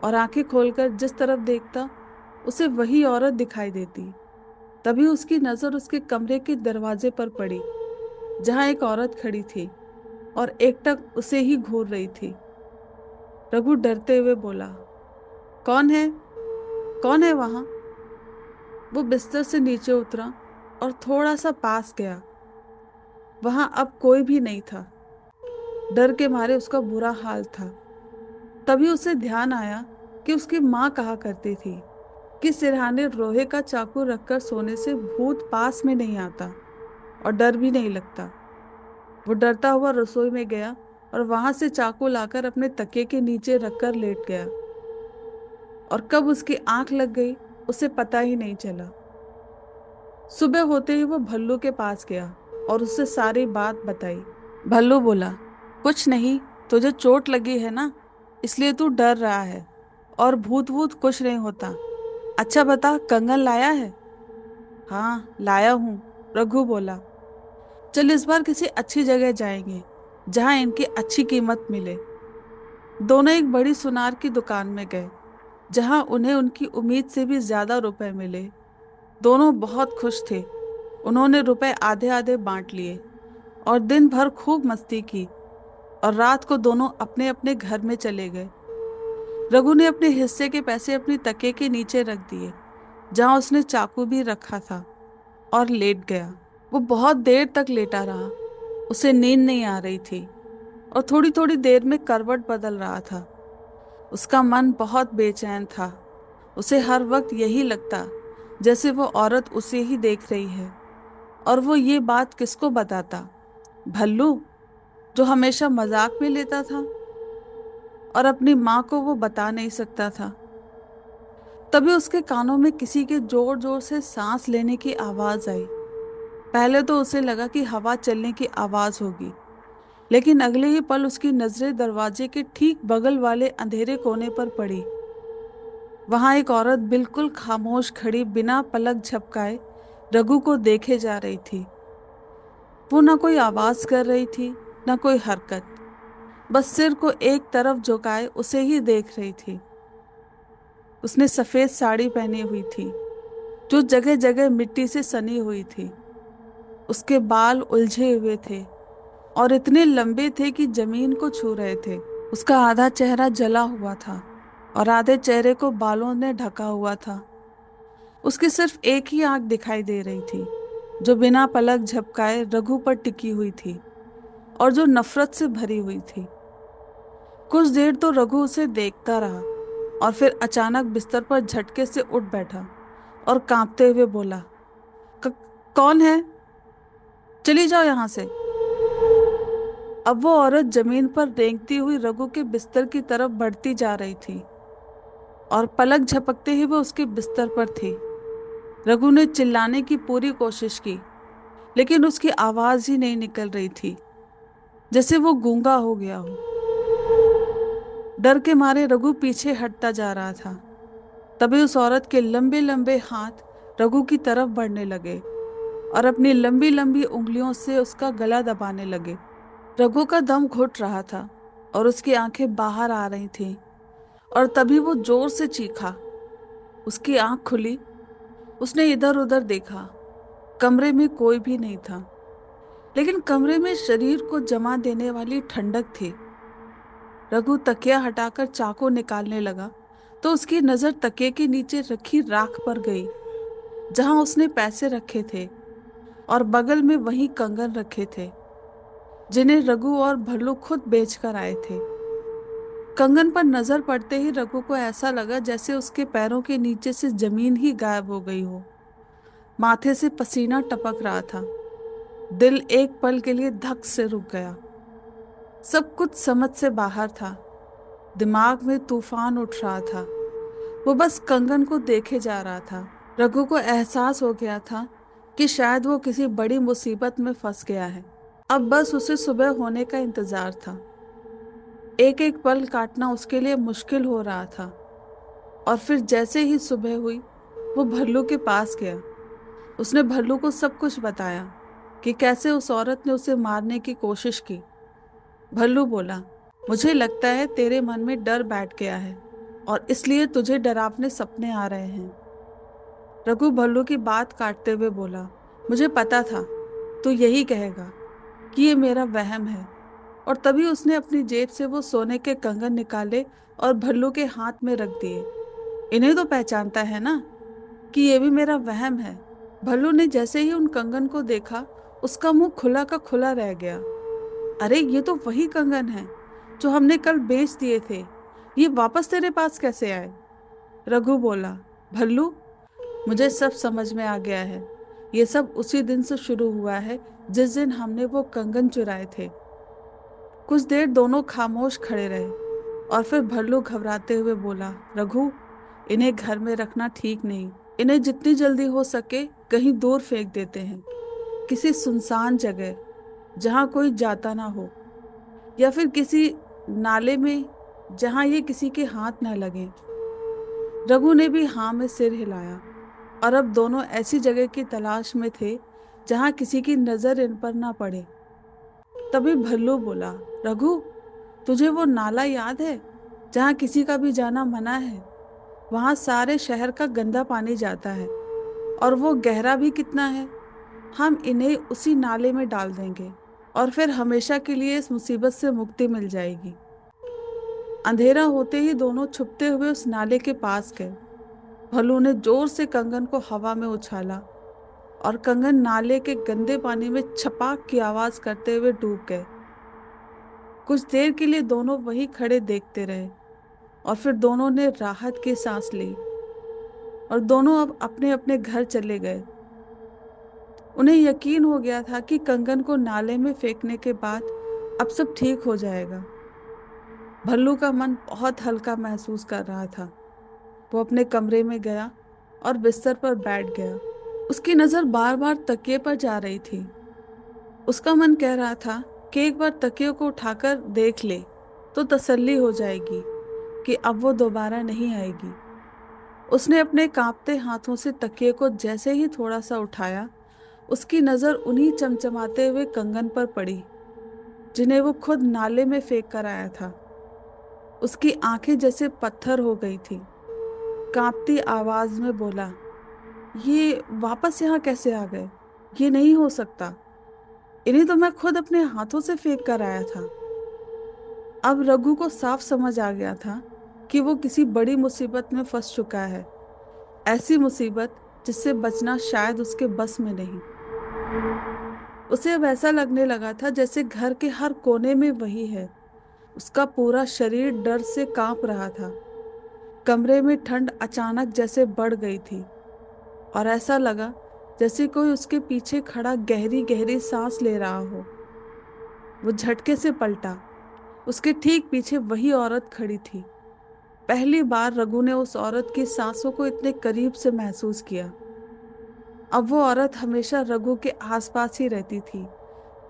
और आंखें खोलकर जिस तरफ देखता उसे वही औरत दिखाई देती। तभी उसकी नजर उसके कमरे के दरवाजे पर पड़ी, जहां एक औरत खड़ी थी और एकटक उसे ही घूर रही थी। रघु डरते हुए बोला, कौन है? कौन है वहां? वो बिस्तर से नीचे उतरा और थोड़ा सा पास गया। वहां अब कोई भी नहीं था। डर के मारे उसका बुरा हाल था। तभी उसे ध्यान आया कि उसकी माँ कहा करती थी कि सिरहाने लोहे का चाकू रखकर सोने से भूत पास में नहीं आता और डर भी नहीं लगता। वो डरता हुआ रसोई में गया और वहां से चाकू लाकर अपने तकिए के नीचे रखकर लेट गया। और कब उसकी आंख लग गई उसे पता ही नहीं चला। सुबह होते ही वो भल्लू के पास गया और उससे सारी बात बताई। भल्लू बोला, कुछ नहीं, तुझे चोट लगी है ना, इसलिए तू डर रहा है, और भूत वूत कुछ नहीं होता। अच्छा बता, कंगन लाया है? हाँ लाया हूँ, रघु बोला। चल इस बार किसी अच्छी जगह जाएंगे जहां इनकी अच्छी कीमत मिले। दोनों एक बड़ी सुनार की दुकान में गए, जहां उन्हें उनकी उम्मीद से भी ज्यादा रुपए मिले। दोनों बहुत खुश थे। उन्होंने रुपए आधे आधे बांट लिए और दिन भर खूब मस्ती की। और रात को दोनों अपने अपने घर में चले गए। रघु ने अपने हिस्से के पैसे अपनी तकिए के नीचे रख दिए, जहां उसने चाकू भी रखा था, और लेट गया। वो बहुत देर तक लेटा रहा। उसे नींद नहीं आ रही थी और थोड़ी थोड़ी देर में करवट बदल रहा था। उसका मन बहुत बेचैन था। उसे हर वक्त यही लगता जैसे वो औरत उसे ही देख रही है। और वो ये बात किसको बताता? भल्लू, जो हमेशा मजाक में लेता था। और अपनी माँ को वो बता नहीं सकता था। तभी उसके कानों में किसी के जोर जोर से सांस लेने की आवाज आई। पहले तो उसे लगा कि हवा चलने की आवाज होगी, लेकिन अगले ही पल उसकी नजरें दरवाजे के ठीक बगल वाले अंधेरे कोने पर पड़ी। वहां एक औरत बिल्कुल खामोश खड़ी, बिना पलक झपकाए रघु को देखे जा रही थी। वो ना कोई आवाज कर रही थी, ना कोई हरकत, बस सिर को एक तरफ झुकाए उसे ही देख रही थी। उसने सफेद साड़ी पहनी हुई थी, जो जगह जगह मिट्टी से सनी हुई थी। उसके बाल उलझे हुए थे और इतने लंबे थे कि जमीन को छू रहे थे। उसका आधा चेहरा जला हुआ था और आधे चेहरे को बालों ने ढका हुआ था। उसकी सिर्फ एक ही आंख दिखाई दे रही थी, जो बिना पलक झपकाए रघु पर टिकी हुई थी और जो नफरत से भरी हुई थी। कुछ देर तो रघु उसे देखता रहा और फिर अचानक बिस्तर पर झटके से उठ बैठा और कांपते हुए बोला, "क- कौन है? चली जाओ यहां से।" अब वो औरत जमीन पर रेंगती हुई रघु के बिस्तर की तरफ बढ़ती जा रही थी और पलक झपकते ही वो उसके बिस्तर पर थी। रघु ने चिल्लाने की पूरी कोशिश की, लेकिन उसकी आवाज ही नहीं निकल रही थी, जैसे वो गूंगा हो गया हो। डर के मारे रघु पीछे हटता जा रहा था। तभी उस औरत के लंबे लंबे हाथ रघु की तरफ बढ़ने लगे और अपनी लंबी लंबी उंगलियों से उसका गला दबाने लगे। रघु का दम घुट रहा था और उसकी आंखें बाहर आ रही थीं। और तभी वो जोर से चीखा। उसकी आंख खुली। उसने इधर उधर देखा। कमरे में कोई भी नहीं था, लेकिन कमरे में शरीर को जमा देने वाली ठंडक थी। रघु तकिया हटाकर चाकू निकालने लगा तो उसकी नजर तकिए के नीचे रखी राख पर गई, जहां उसने पैसे रखे थे और बगल में वही कंगन रखे थे जिन्हें रघु और भल्लू खुद बेचकर आए थे। कंगन पर नजर पड़ते ही रघु को ऐसा लगा जैसे उसके पैरों के नीचे से जमीन ही गायब हो गई हो। माथे से पसीना टपक रहा था। दिल एक पल के लिए धक से रुक गया। सब कुछ समझ से बाहर था। दिमाग में तूफान उठ रहा था। वो बस कंगन को देखे जा रहा था। रघु को एहसास हो गया था कि शायद वो किसी बड़ी मुसीबत में फंस गया है। अब बस उसे सुबह होने का इंतजार था। एक एक पल काटना उसके लिए मुश्किल हो रहा था। और फिर जैसे ही सुबह हुई, वो भल्लू के पास गया। उसने भल्लू को सब कुछ बताया कि कैसे उस औरत ने उसे मारने की कोशिश की। भल्लू बोला, मुझे लगता है तेरे मन में डर बैठ गया है और इसलिए तुझे डरावने सपने आ रहे हैं। रघु भल्लू की बात काटते हुए बोला, मुझे पता था तू यही कहेगा कि ये मेरा वहम है। और तभी उसने अपनी जेब से वो सोने के कंगन निकाले और भल्लू के हाथ में रख दिए। इन्हें तो पहचानता है ना कि ये भी मेरा वहम है। भल्लू ने जैसे ही उन कंगन को देखा, उसका मुंह खुला का खुला रह गया। अरे ये तो वही कंगन है जो हमने कल बेच दिए थे। ये वापस तेरे पास कैसे आए? रघु बोला, भल्लू, मुझे सब समझ में आ गया है। ये सब उसी दिन से शुरू हुआ है जिस दिन हमने वो कंगन चुराए थे। कुछ देर दोनों खामोश खड़े रहे और फिर भल्लू घबराते हुए बोला, रघु, इन्हें घर में रखना ठीक नहीं। इन्हें जितनी जल्दी हो सके कहीं दूर फेंक देते हैं, किसी सुनसान जगह जहां कोई जाता ना हो, या फिर किसी नाले में जहां ये किसी के हाथ ना लगे। रघु ने भी हाँ में सिर हिलाया और अब दोनों ऐसी जगह की तलाश में थे जहां किसी की नजर इन पर ना पड़े। तभी भल्लू बोला, रघु, तुझे वो नाला याद है जहां किसी का भी जाना मना है? वहां सारे शहर का गंदा पानी जाता है और वो गहरा भी कितना है। हम इन्हें उसी नाले में डाल देंगे और फिर हमेशा के लिए इस मुसीबत से मुक्ति मिल जाएगी। अंधेरा होते ही दोनों छुपते हुए उस नाले के पास गए। भल्लू ने जोर से कंगन को हवा में उछाला और कंगन नाले के गंदे पानी में छपाक की आवाज करते हुए डूब गए। कुछ देर के लिए दोनों वहीं खड़े देखते रहे और फिर दोनों ने राहत की सांस ली और दोनों अब अपने अपने घर चले गए। उन्हें यकीन हो गया था कि कंगन को नाले में फेंकने के बाद अब सब ठीक हो जाएगा। भल्लू का मन बहुत हल्का महसूस कर रहा था। वो अपने कमरे में गया और बिस्तर पर बैठ गया। उसकी नजर बार बार तकिए पर जा रही थी। उसका मन कह रहा था कि एक बार तकिए को उठाकर देख ले तो तसल्ली हो जाएगी कि अब वो दोबारा नहीं आएगी। उसने अपने कांपते हाथों से तकिए को जैसे ही थोड़ा सा उठाया, उसकी नजर उन्हीं चमचमाते हुए कंगन पर पड़ी जिन्हें वो खुद नाले में फेंक कर आया था। उसकी आंखें जैसे पत्थर हो गई थी। कांपती आवाज में बोला, ये वापस यहाँ कैसे आ गए? ये नहीं हो सकता। इन्हें तो मैं खुद अपने हाथों से फेंक कर आया था। अब रघु को साफ समझ आ गया था कि वो किसी बड़ी मुसीबत में फंस चुका है। ऐसी मुसीबत जिससे बचना शायद उसके बस में नहीं। उसे अब ऐसा लगने लगा था जैसे घर के हर कोने में वही है। उसका पूरा शरीर डर से कांप रहा था। कमरे में ठंड अचानक जैसे बढ़ गई थी और ऐसा लगा जैसे कोई उसके पीछे खड़ा गहरी गहरी सांस ले रहा हो। वो झटके से पलटा। उसके ठीक पीछे वही औरत खड़ी थी। पहली बार रघु ने उस औरत की सांसों को इतने करीब से महसूस किया। अब वो औरत हमेशा रघु के आसपास ही रहती थी,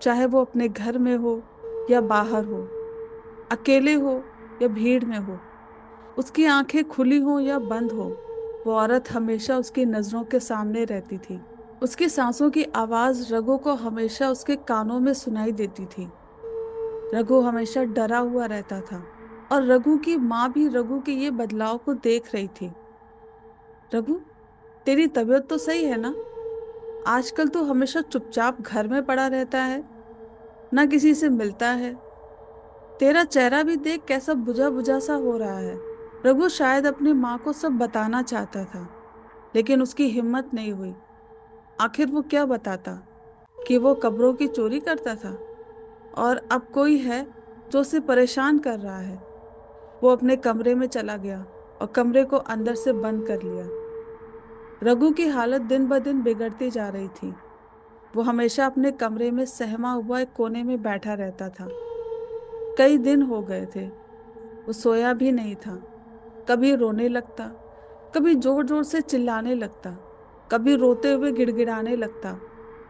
चाहे वो अपने घर में हो या बाहर हो, अकेले हो या भीड़ में हो, उसकी आंखें खुली हो या बंद हो, वो औरत हमेशा उसकी नजरों के सामने रहती थी। उसकी सांसों की आवाज रघु को हमेशा उसके कानों में सुनाई देती थी। रघु हमेशा डरा हुआ रहता था और रघु की माँ भी रघु के ये बदलाव को देख रही थी। रघु, तेरी तबीयत तो सही है ना? आजकल तू हमेशा चुपचाप घर में पड़ा रहता है, ना किसी से मिलता है। तेरा चेहरा भी देख कैसा बुझा बुझा सा हो रहा है। रघु शायद अपनी माँ को सब बताना चाहता था, लेकिन उसकी हिम्मत नहीं हुई। आखिर वो क्या बताता? कि वो कब्रों की चोरी करता था और अब कोई है जो उसे परेशान कर रहा है। वो अपने कमरे में चला गया और कमरे को अंदर से बंद कर लिया। रघु की हालत दिन ब दिन बिगड़ती जा रही थी। वो हमेशा अपने कमरे में सहमा हुआ एक कोने में बैठा रहता था। कई दिन हो गए थे, वो सोया भी नहीं था। कभी रोने लगता, कभी जोर जोर से चिल्लाने लगता, कभी रोते हुए गिड़गिड़ाने लगता।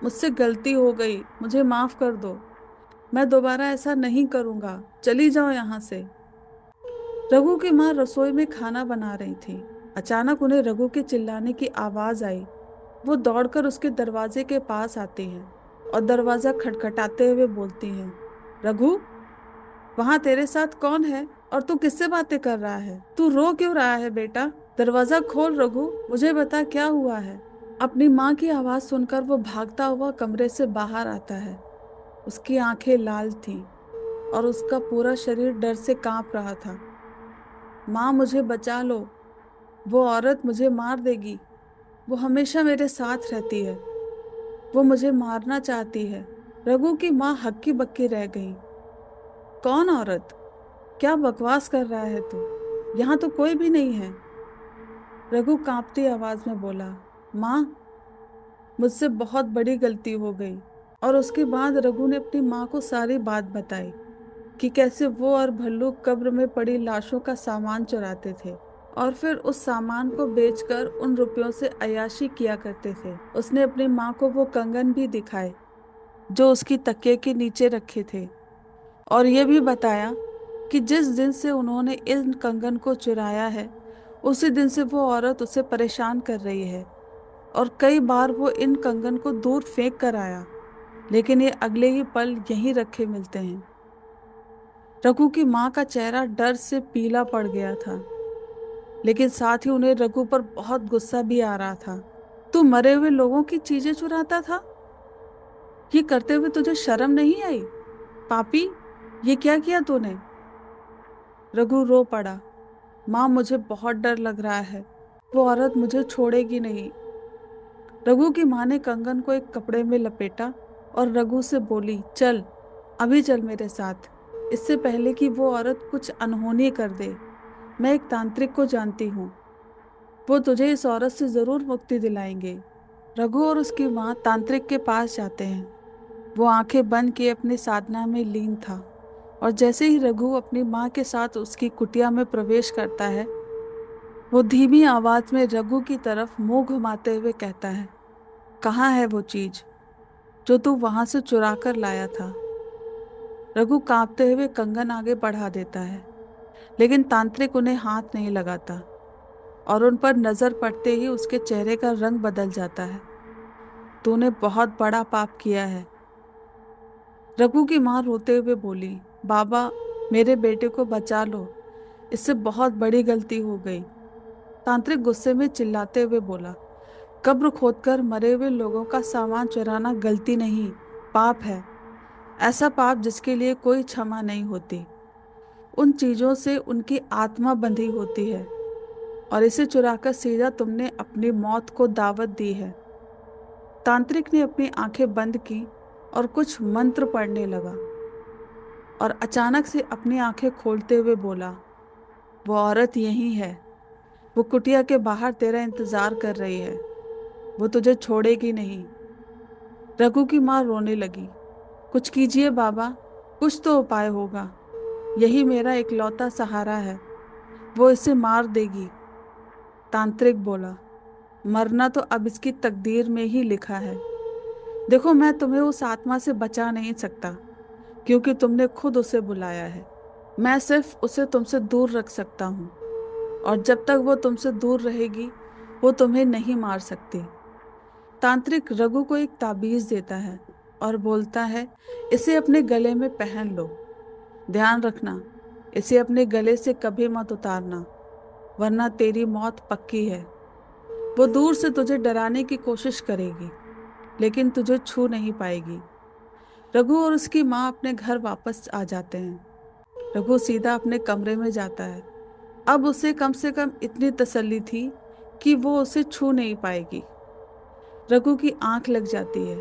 मुझसे गलती हो गई, मुझे माफ कर दो। मैं दोबारा ऐसा नहीं करूंगा, चली जाओ यहाँ से। रघु की माँ रसोई में खाना बना रही थी। अचानक उन्हें रघु के चिल्लाने की आवाज आई। वो दौड़कर उसके दरवाजे के पास आती हैं और दरवाजा खटखटाते हुए बोलती हैं, रघु, वहां तेरे साथ कौन है और तू किससे बातें कर रहा है? तू रो क्यों रहा है बेटा? दरवाजा खोल रघु, मुझे बता क्या हुआ है। अपनी माँ की आवाज सुनकर वो भागता हुआ कमरे से बाहर आता है। उसकी आंखें लाल थीं और उसका पूरा शरीर डर से कांप रहा था। माँ, मुझे बचा लो, वो औरत मुझे मार देगी। वो हमेशा मेरे साथ रहती है, वो मुझे मारना चाहती है। रघु की माँ हक्की बक्की रह गई। कौन औरत? क्या बकवास कर रहा है तू? यहाँ तो कोई भी नहीं है। रघु कांपती आवाज में बोला, माँ, मुझसे बहुत बड़ी गलती हो गई। और उसके बाद रघु ने अपनी माँ को सारी बात बताई कि कैसे वो और भल्लू कब्र में पड़ी लाशों का सामान चुराते थे और फिर उस सामान को बेचकर उन रुपयों से अय्याशी किया करते थे। उसने अपनी माँ को वो कंगन भी दिखाए जो उसकी तकिए के नीचे रखे थे, और ये भी बताया कि जिस दिन से उन्होंने इन कंगन को चुराया है, उसी दिन से वो औरत उसे परेशान कर रही है और कई बार वो इन कंगन को दूर फेंक कर आया, लेकिन ये अगले ही पल यहीं रखे मिलते हैं। रघु की माँ का चेहरा डर से पीला पड़ गया था, लेकिन साथ ही उन्हें रघु पर बहुत गुस्सा भी आ रहा था। तू मरे हुए लोगों की चीजें चुराता था? ये करते हुए तुझे शर्म नहीं आई? पापी, ये क्या किया तूने? रघु रो पड़ा। माँ, मुझे बहुत डर लग रहा है, वो औरत मुझे छोड़ेगी नहीं। रघु की माँ ने कंगन को एक कपड़े में लपेटा और रघु से बोली, चल, अभी चल मेरे साथ, इससे पहले कि वो औरत कुछ अनहोनी कर दे। मैं एक तांत्रिक को जानती हूँ, वो तुझे इस औरत से जरूर मुक्ति दिलाएंगे। रघु और उसकी माँ तांत्रिक के पास जाते हैं। वो आंखें बंद किए अपनी साधना में लीन था, और जैसे ही रघु अपनी माँ के साथ उसकी कुटिया में प्रवेश करता है, वो धीमी आवाज में रघु की तरफ मुंह घुमाते हुए कहता है, कहाँ है वो चीज जो तू वहां से चुरा कर लाया था? रघु कांपते हुए कंगन आगे बढ़ा देता है, लेकिन तांत्रिक उन्हें हाथ नहीं लगाता और उन पर नजर पड़ते ही उसके चेहरे का रंग बदल जाता है। तूने बहुत बड़ा पाप किया है। रघु की माँ रोते हुए बोली, बाबा, मेरे बेटे को बचा लो, इससे बहुत बड़ी गलती हो गई। तांत्रिक गुस्से में चिल्लाते हुए बोला, कब्र खोदकर मरे हुए लोगों का सामान चुराना गलती नहीं, पाप है। ऐसा पाप जिसके लिए कोई क्षमा नहीं होती। उन चीजों से उनकी आत्मा बंधी होती है, और इसे चुराकर सीधा तुमने अपनी मौत को दावत दी है। तांत्रिक ने अपनी आंखें बंद की और कुछ मंत्र पढ़ने लगा, और अचानक से अपनी आंखें खोलते हुए बोला, वो औरत यही है, वो कुटिया के बाहर तेरा इंतजार कर रही है, वो तुझे छोड़ेगी नहीं। रघु की माँ रोने लगी, कुछ कीजिए बाबा, कुछ तो उपाय होगा, यही मेरा इकलौता सहारा है, वो इसे मार देगी। तांत्रिक बोला, मरना तो अब इसकी तकदीर में ही लिखा है। देखो, मैं तुम्हें उस आत्मा से बचा नहीं सकता, क्योंकि तुमने खुद उसे बुलाया है। मैं सिर्फ उसे तुमसे दूर रख सकता हूँ, और जब तक वो तुमसे दूर रहेगी, वो तुम्हें नहीं मार सकती। तांत्रिक रघु को एक ताबीज देता है और बोलता है, इसे अपने गले में पहन लो। ध्यान रखना, इसे अपने गले से कभी मत उतारना, वरना तेरी मौत पक्की है। वो दूर से तुझे डराने की कोशिश करेगी, लेकिन तुझे छू नहीं पाएगी। रघु और उसकी माँ अपने घर वापस आ जाते हैं। रघु सीधा अपने कमरे में जाता है। अब उसे कम से कम इतनी तसल्ली थी कि वो उसे छू नहीं पाएगी। रघु की आंख लग जाती है।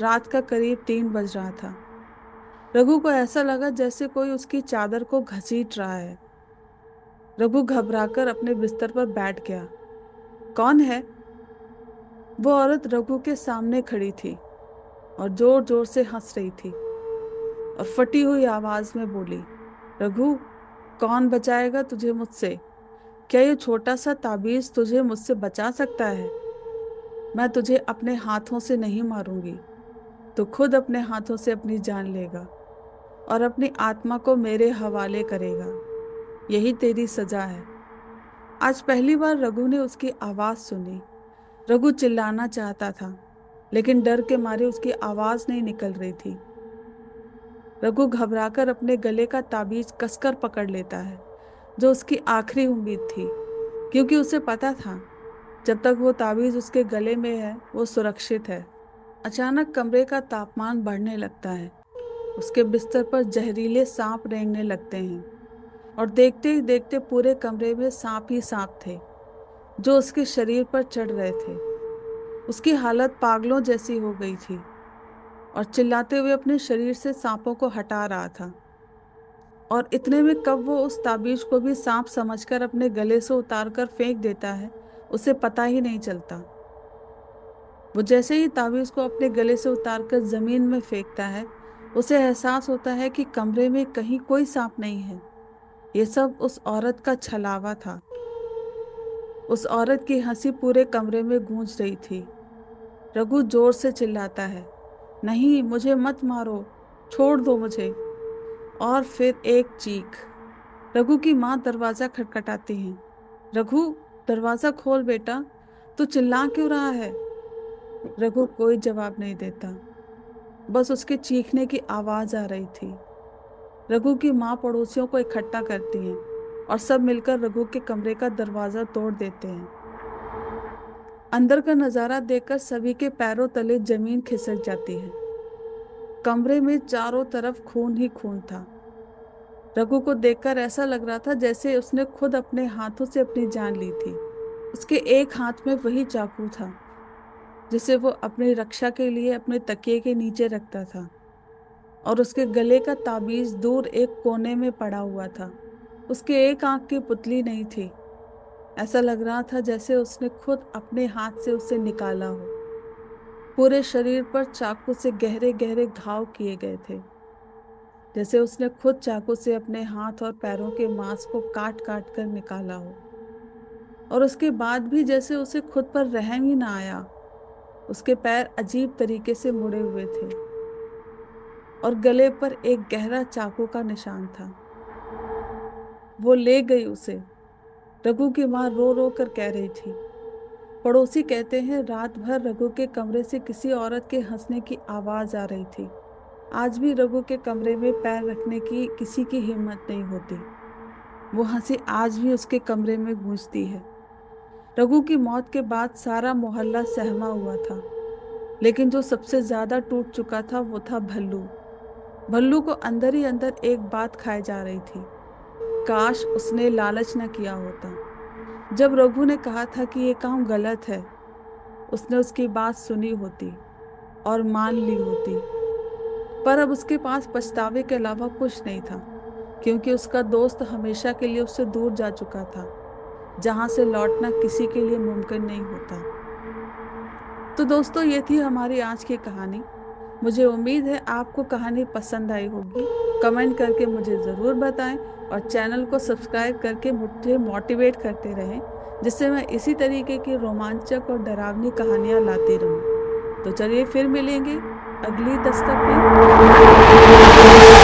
रात का करीब 3 बज रहा था। रघु को ऐसा लगा जैसे कोई उसकी चादर को घसीट रहा है। रघु घबराकर अपने बिस्तर पर बैठ गया। कौन है? वो औरत रघु के सामने खड़ी थी और जोर जोर से हंस रही थी और फटी हुई आवाज में बोली, रघु, कौन बचाएगा तुझे मुझसे? क्या ये छोटा सा ताबीज तुझे मुझसे बचा सकता है? मैं तुझे अपने हाथों से नहीं मारूंगी। तू खुद अपने हाथों से अपनी जान लेगा और अपनी आत्मा को मेरे हवाले करेगा। यही तेरी सजा है। आज पहली बार रघु ने उसकी आवाज सुनी। रघु चिल्लाना चाहता था, लेकिन डर के मारे उसकी आवाज नहीं निकल रही थी। रघु घबराकर अपने गले का ताबीज कसकर पकड़ लेता है, जो उसकी आखिरी उम्मीद थी, क्योंकि उसे पता था जब तक वो ताबीज उसके गले में है वो सुरक्षित है। अचानक कमरे का तापमान बढ़ने लगता है। उसके बिस्तर पर जहरीले सांप रेंगने लगते हैं और देखते ही देखते पूरे कमरे में सांप ही सांप थे, जो उसके शरीर पर चढ़ रहे थे। उसकी हालत पागलों जैसी हो गई थी और चिल्लाते हुए अपने शरीर से सांपों को हटा रहा था। और इतने में कब वो उस ताबीज को भी सांप समझकर अपने गले से उतारकर फेंक देता है, उसे पता ही नहीं चलता। वो जैसे ही ताबीज को अपने गले से उतारकर जमीन में फेंकता है, उसे एहसास होता है कि कमरे में कहीं कोई सांप नहीं है। ये सब उस औरत का छलावा था। उस औरत की हंसी पूरे कमरे में गूंज रही थी। रघु जोर से चिल्लाता है, नहीं, मुझे मत मारो, छोड़ दो मुझे। और फिर एक चीख। रघु की माँ दरवाजा खटखटाती हैं। रघु, दरवाजा खोल बेटा, तू चिल्ला क्यों रहा है? रघु कोई जवाब नहीं देता, बस उसके चीखने की आवाज आ रही थी। रघु की माँ पड़ोसियों को इकट्ठा करती हैं और सब मिलकर रघु के कमरे का दरवाजा तोड़ देते हैं। अंदर का नजारा देखकर सभी के पैरों तले जमीन खिसक जाती है। कमरे में चारों तरफ खून ही खून था। रघु को देखकर ऐसा लग रहा था जैसे उसने खुद अपने हाथों से अपनी जान ली थी। उसके एक हाथ में वही चाकू था जिसे वो अपनी रक्षा के लिए अपने तकिए के नीचे रखता था, और उसके गले का ताबीज दूर एक कोने में पड़ा हुआ था। उसके एक आंख की पुतली नहीं थी। ऐसा लग रहा था जैसे उसने खुद अपने हाथ से उसे निकाला हो। पूरे शरीर पर चाकू से गहरे गहरे घाव किए गए थे, जैसे उसने खुद चाकू से अपने हाथ और पैरों के मांस को काट काट कर निकाला हो। और उसके बाद भी जैसे उसे खुद पर रहम ही ना आया। उसके पैर अजीब तरीके से मुड़े हुए थे और गले पर एक गहरा चाकू का निशान था। वो ले गई उसे। रघु की माँ रो रो कर कह रही थी। पड़ोसी कहते हैं रात भर रघु के कमरे से किसी औरत के हंसने की आवाज आ रही थी। आज भी रघु के कमरे में पैर रखने की किसी की हिम्मत नहीं होती। वो हंसी आज भी उसके कमरे में गूंजती है। रघु की मौत के बाद सारा मोहल्ला सहमा हुआ था, लेकिन जो सबसे ज्यादा टूट चुका था वो था भल्लू। भल्लू को अंदर ही अंदर एक बात खाए जा रही थी। काश उसने लालच न किया होता। जब रघु ने कहा था कि ये काम गलत है, उसने उसकी बात सुनी होती और मान ली होती। पर अब उसके पास पछतावे के अलावा कुछ नहीं था, क्योंकि उसका दोस्त हमेशा के लिए उससे दूर जा चुका था, जहां से लौटना किसी के लिए मुमकिन नहीं होता। तो दोस्तों, ये थी हमारी आज की कहानी। मुझे उम्मीद है आपको कहानी पसंद आई होगी। कमेंट करके मुझे ज़रूर बताएं और चैनल को सब्सक्राइब करके मुझे मोटिवेट करते रहें, जिससे मैं इसी तरीके की रोमांचक और डरावनी कहानियाँ लाती रहूं। तो चलिए फिर मिलेंगे अगली दस्तक में।